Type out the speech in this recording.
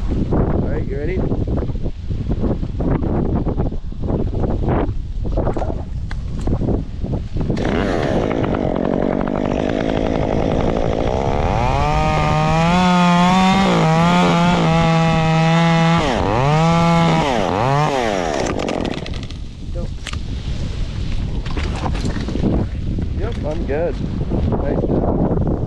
Alright, you ready? Go. Yep, I'm good. Nice job.